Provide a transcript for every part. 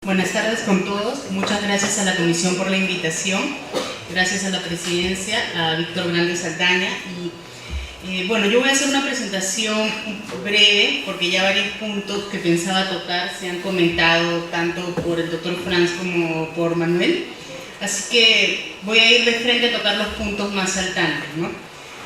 Buenas tardes con todos. Muchas gracias a la Comisión por la invitación. Gracias a la Presidencia, a Víctor Grande Saldaña. Bueno, yo voy a hacer una presentación breve porque ya varios puntos que pensaba tocar se han comentado tanto por el doctor Franz como por Manuel. Así que voy a ir de frente a tocar los puntos más saltantes, ¿no?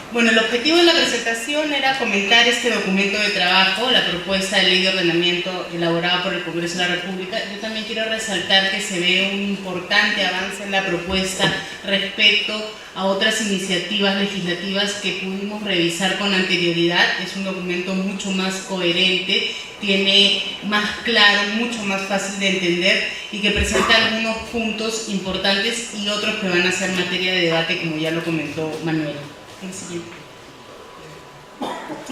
Bueno, el objetivo de la presentación era comentar este documento de trabajo, la propuesta de ley de ordenamiento elaborada por el Congreso de la República. Yo también quiero resaltar que se ve un importante avance en la propuesta respecto a otras iniciativas legislativas que pudimos revisar con anterioridad. Es un documento mucho más coherente, tiene más claro, mucho más fácil de entender y que presenta algunos puntos importantes y otros que van a ser materia de debate, como ya lo comentó Manuel.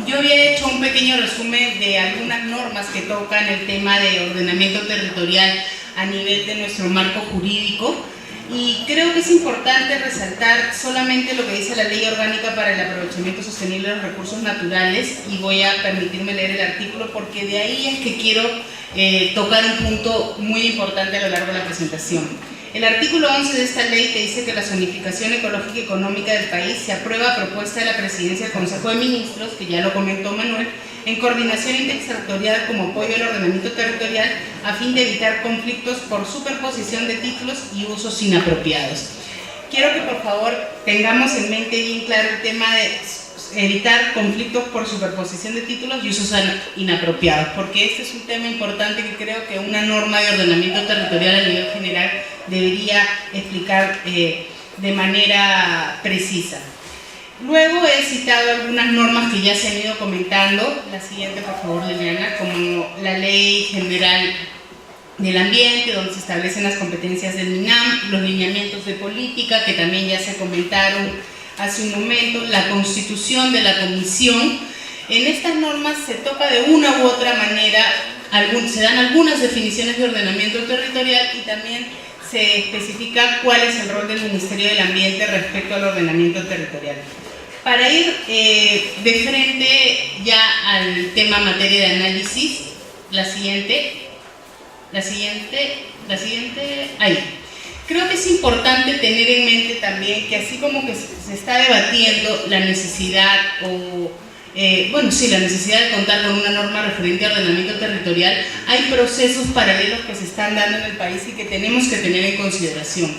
Yo había hecho un pequeño resumen de algunas normas que tocan el tema de ordenamiento territorial a nivel de nuestro marco jurídico y creo que es importante resaltar solamente lo que dice la Ley Orgánica para el Aprovechamiento Sostenible de los Recursos Naturales, y voy a permitirme leer el artículo porque de ahí es que quiero tocar un punto muy importante a lo largo de la presentación. El artículo 11 de esta ley te dice que la zonificación ecológica y económica del país se aprueba a propuesta de la Presidencia del Consejo de Ministros, que ya lo comentó Manuel, en coordinación intersectorial como apoyo al ordenamiento territorial a fin de evitar conflictos por superposición de títulos y usos inapropiados. Quiero que por favor tengamos en mente bien claro el tema de evitar conflictos por superposición de títulos y usos inapropiados, porque este es un tema importante que creo que una norma de ordenamiento territorial a nivel general debería explicar de manera precisa. Luego he citado algunas normas que ya se han ido comentando. La siguiente, por favor, Liliana, como la Ley General del Ambiente, donde se establecen las competencias del MINAM, los lineamientos de política, que también ya se comentaron hace un momento, la constitución de la comisión. En estas normas se toca de una u otra manera, se dan algunas definiciones de ordenamiento territorial y también se especifica cuál es el rol del Ministerio del Ambiente respecto al ordenamiento territorial. Para ir de frente ya al tema materia de análisis, la siguiente, ahí. Creo que es importante tener en mente también que así como que se está debatiendo la necesidad la necesidad de contar con una norma referente a ordenamiento territorial, hay procesos paralelos que se están dando en el país y que tenemos que tener en consideración.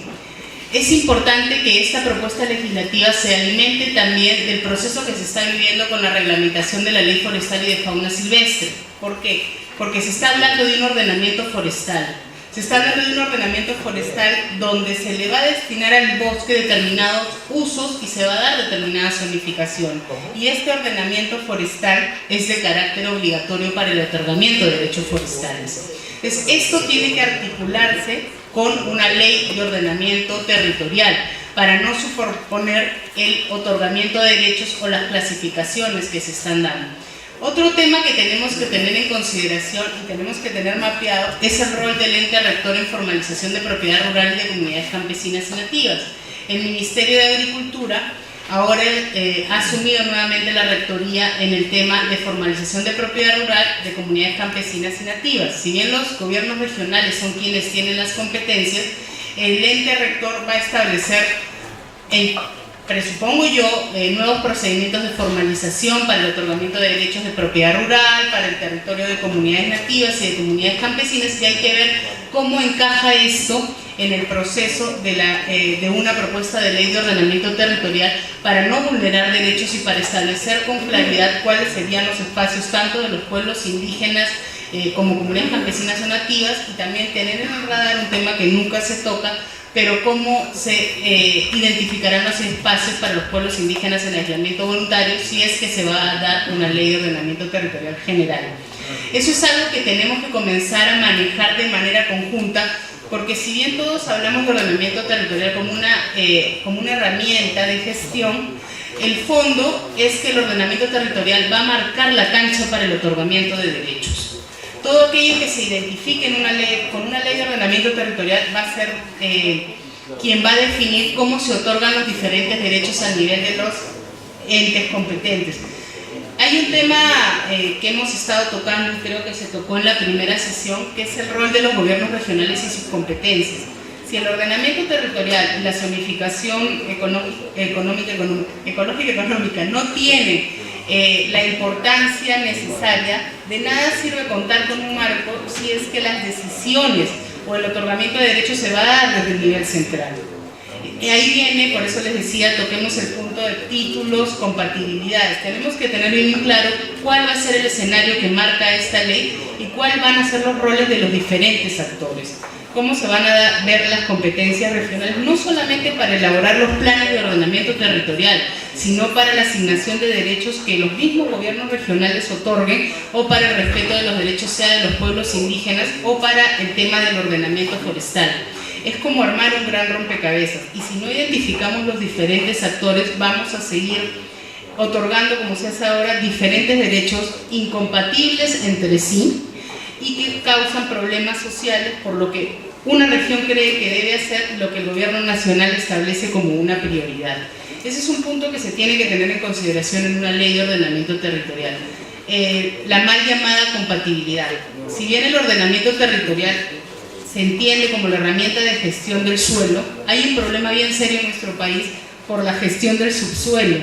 Es importante que esta propuesta legislativa se alimente también del proceso que se está viviendo con la reglamentación de la Ley Forestal y de Fauna Silvestre. ¿Por qué? Porque se está hablando de un ordenamiento forestal. Se está hablando de un ordenamiento forestal donde se le va a destinar al bosque determinados usos y se va a dar determinada zonificación. Y este ordenamiento forestal es de carácter obligatorio para el otorgamiento de derechos forestales. Entonces, esto tiene que articularse con una ley de ordenamiento territorial para no superponer el otorgamiento de derechos o las clasificaciones que se están dando. Otro tema que tenemos que tener en consideración y tenemos que tener mapeado es el rol del ente rector en formalización de propiedad rural y de comunidades campesinas y nativas. El Ministerio de Agricultura ahora ha asumido nuevamente la rectoría en el tema de formalización de propiedad rural de comunidades campesinas y nativas. Si bien los gobiernos regionales son quienes tienen las competencias, el ente rector va a establecer presupongo yo, nuevos procedimientos de formalización para el otorgamiento de derechos de propiedad rural, para el territorio de comunidades nativas y de comunidades campesinas, y hay que ver cómo encaja esto en el proceso de una propuesta de ley de ordenamiento territorial para no vulnerar derechos y para establecer con claridad cuáles serían los espacios tanto de los pueblos indígenas como comunidades campesinas o nativas, y también tener en el radar un tema que nunca se toca, pero cómo se identificarán los espacios para los pueblos indígenas en aislamiento voluntario si es que se va a dar una ley de ordenamiento territorial general. Eso es algo que tenemos que comenzar a manejar de manera conjunta, porque si bien todos hablamos de ordenamiento territorial como una herramienta de gestión, el fondo es que el ordenamiento territorial va a marcar la cancha para el otorgamiento de derechos. Todo aquello que se identifique con una ley de ordenamiento territorial va a ser quien va a definir cómo se otorgan los diferentes derechos a nivel de los entes competentes. Hay un tema que hemos estado tocando y creo que se tocó en la primera sesión, que es el rol de los gobiernos regionales y sus competencias. Si el ordenamiento territorial y la zonificación ecológica económica no tiene la importancia necesaria, de nada sirve contar con un marco si es que las decisiones o el otorgamiento de derechos se va a dar desde el nivel central. Y ahí viene, por eso les decía, toquemos el punto de títulos, compatibilidades. Tenemos que tener bien claro cuál va a ser el escenario que marca esta ley y cuáles van a ser los roles de los diferentes actores. Cómo se van a ver las competencias regionales, no solamente para elaborar los planes de ordenamiento territorial, sino para la asignación de derechos que los mismos gobiernos regionales otorguen, o para el respeto de los derechos, sea de los pueblos indígenas, o para el tema del ordenamiento forestal. Es como armar un gran rompecabezas, y si no identificamos los diferentes actores, vamos a seguir otorgando, como se hace ahora, diferentes derechos incompatibles entre sí y que causan problemas sociales, por lo que una región cree que debe hacer lo que el gobierno nacional establece como una prioridad. Ese es un punto que se tiene que tener en consideración en una ley de ordenamiento territorial. La mal llamada compatibilidad. Si bien el ordenamiento territorial se entiende como la herramienta de gestión del suelo, hay un problema bien serio en nuestro país por la gestión del subsuelo.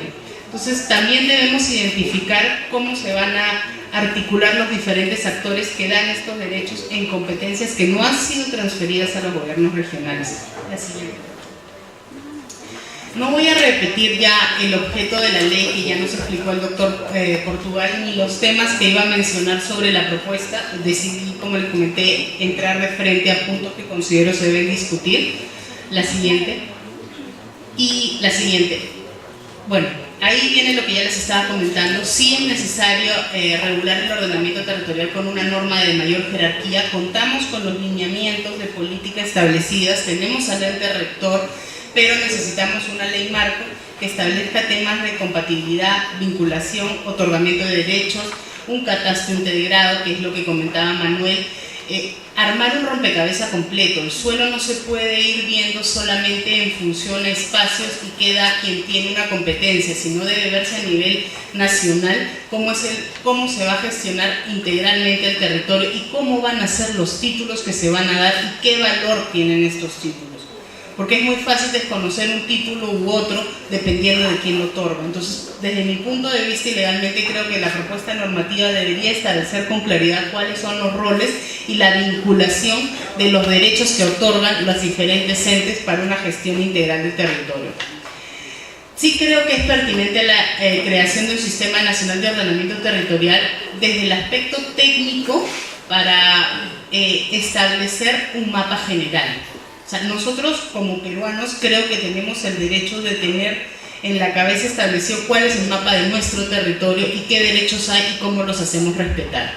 Entonces también debemos identificar cómo se van a articular los diferentes actores que dan estos derechos en competencias que no han sido transferidas a los gobiernos regionales. La siguiente. No voy a repetir ya el objeto de la ley que ya nos explicó el doctor Portugal, ni los temas que iba a mencionar sobre la propuesta. Decidí, como les comenté, entrar de frente a puntos que considero se deben discutir. La siguiente. Y la siguiente. Bueno, ahí viene lo que ya les estaba comentando. Sí es necesario regular el ordenamiento territorial con una norma de mayor jerarquía. Contamos con los lineamientos de política establecidas, tenemos al ente rector, pero necesitamos una ley marco que establezca temas de compatibilidad, vinculación, otorgamiento de derechos, un catastro integrado, que es lo que comentaba Manuel, armar un rompecabezas completo. El suelo no se puede ir viendo solamente en función a espacios y queda quien tiene una competencia, sino debe verse a nivel nacional cómo se va a gestionar integralmente el territorio y cómo van a ser los títulos que se van a dar y qué valor tienen estos títulos. Porque es muy fácil desconocer un título u otro dependiendo de quién lo otorga. Entonces, desde mi punto de vista y legalmente, creo que la propuesta normativa debería establecer con claridad cuáles son los roles y la vinculación de los derechos que otorgan los diferentes entes para una gestión integral del territorio. Sí creo que es pertinente la creación de un sistema nacional de ordenamiento territorial desde el aspecto técnico para establecer un mapa general. O sea, nosotros como peruanos creo que tenemos el derecho de tener en la cabeza establecido cuál es el mapa de nuestro territorio y qué derechos hay y cómo los hacemos respetar.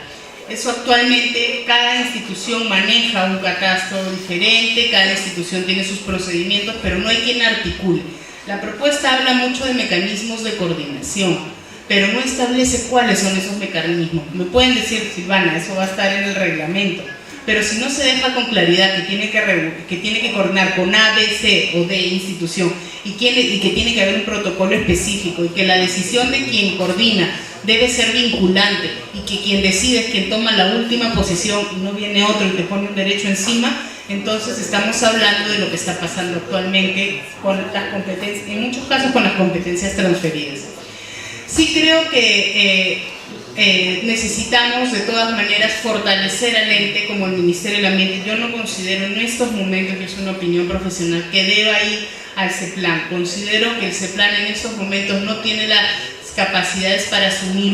Eso actualmente cada institución maneja un catastro diferente, cada institución tiene sus procedimientos, pero no hay quien articule. La propuesta habla mucho de mecanismos de coordinación, pero no establece cuáles son esos mecanismos. Me pueden decir, Silvana, eso va a estar en el reglamento. Pero si no se deja con claridad que tiene que coordinar con A, B, C o D institución y que tiene que haber un protocolo específico y que la decisión de quien coordina debe ser vinculante y que quien decide es quien toma la última posición y no viene otro y te pone un derecho encima, entonces estamos hablando de lo que está pasando actualmente con las competencias, en muchos casos con las competencias transferidas. Sí creo que necesitamos de todas maneras fortalecer al ente como el Ministerio del Ambiente. Yo no considero en estos momentos, que es una opinión profesional, que deba ir al CEPLAN. Considero que el CEPLAN en estos momentos no tiene las capacidades para asumir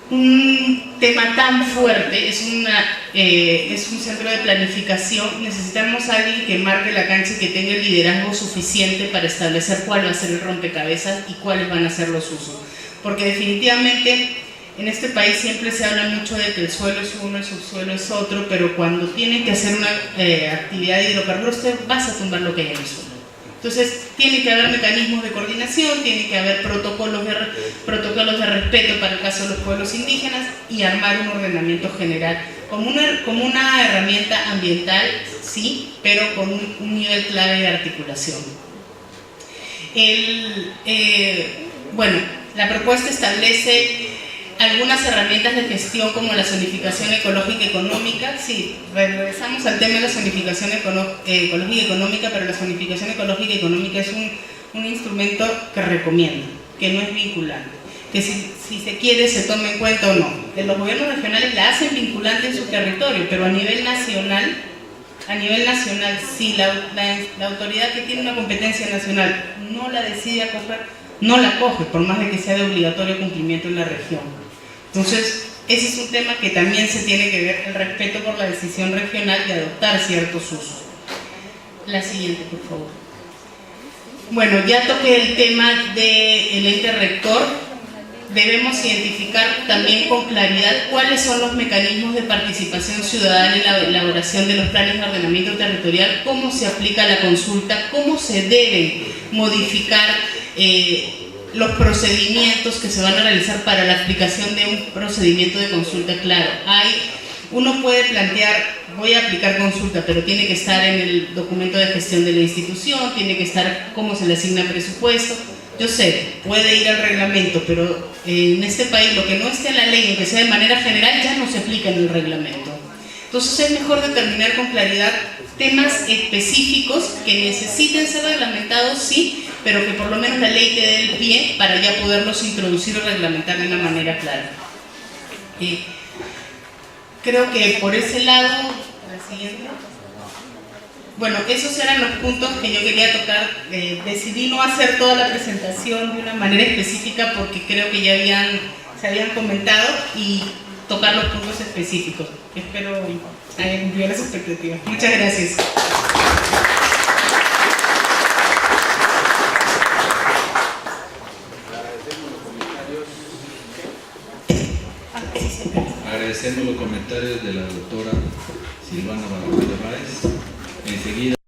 un tema tan fuerte. Es un centro de planificación. Necesitamos a alguien que marque la cancha y que tenga el liderazgo suficiente para establecer cuál va a ser el rompecabezas y cuáles van a ser los usos. Porque definitivamente en este país siempre se habla mucho de que el suelo es uno, el subsuelo es otro, pero cuando tienen que hacer una actividad de hidrocarburos, te vas a tumbar lo que hay en el suelo. Entonces, tiene que haber mecanismos de coordinación, tiene que haber protocolos de respeto para el caso de los pueblos indígenas y armar un ordenamiento general como una herramienta ambiental, sí, pero con un nivel clave de articulación. Bueno, La propuesta establece algunas herramientas de gestión como la zonificación ecológica y económica. Sí, regresamos al tema de la zonificación ecológica y económica, pero la zonificación ecológica y económica es un instrumento que recomienda, que no es vinculante, que si se quiere se tome en cuenta o no. Los gobiernos regionales la hacen vinculante en su territorio, pero a nivel nacional sí, la autoridad que tiene una competencia nacional no la decide acoger, no la coge, por más de que sea de obligatorio cumplimiento en la región. Entonces, ese es un tema que también se tiene que ver, el respeto por la decisión regional de adoptar ciertos usos. La siguiente, por favor. Bueno, ya toqué el tema del ente rector. Debemos identificar también con claridad cuáles son los mecanismos de participación ciudadana en la elaboración de los planes de ordenamiento territorial, cómo se aplica la consulta, cómo se deben modificar los procedimientos que se van a realizar para la aplicación de un procedimiento de consulta. Claro, uno puede plantear, voy a aplicar consulta, pero tiene que estar en el documento de gestión de la institución, tiene que estar cómo se le asigna presupuesto. Yo sé, puede ir al reglamento, pero en este país lo que no esté en la ley, aunque sea de manera general, ya no se aplica en el reglamento. Entonces es mejor determinar con claridad temas específicos que necesiten ser reglamentados, sí, pero que por lo menos la ley te dé el pie para ya poderlos introducir o reglamentar de una manera clara. Creo que por ese lado, la siguiente. Bueno, esos eran los puntos que yo quería tocar. Decidí no hacer toda la presentación de una manera específica porque creo que ya se habían comentado, y tocar los puntos específicos. Espero hayan cumplido las expectativas. Muchas gracias. Agradecemos los comentarios de la doctora Silvana Barragán de Báez. Enseguida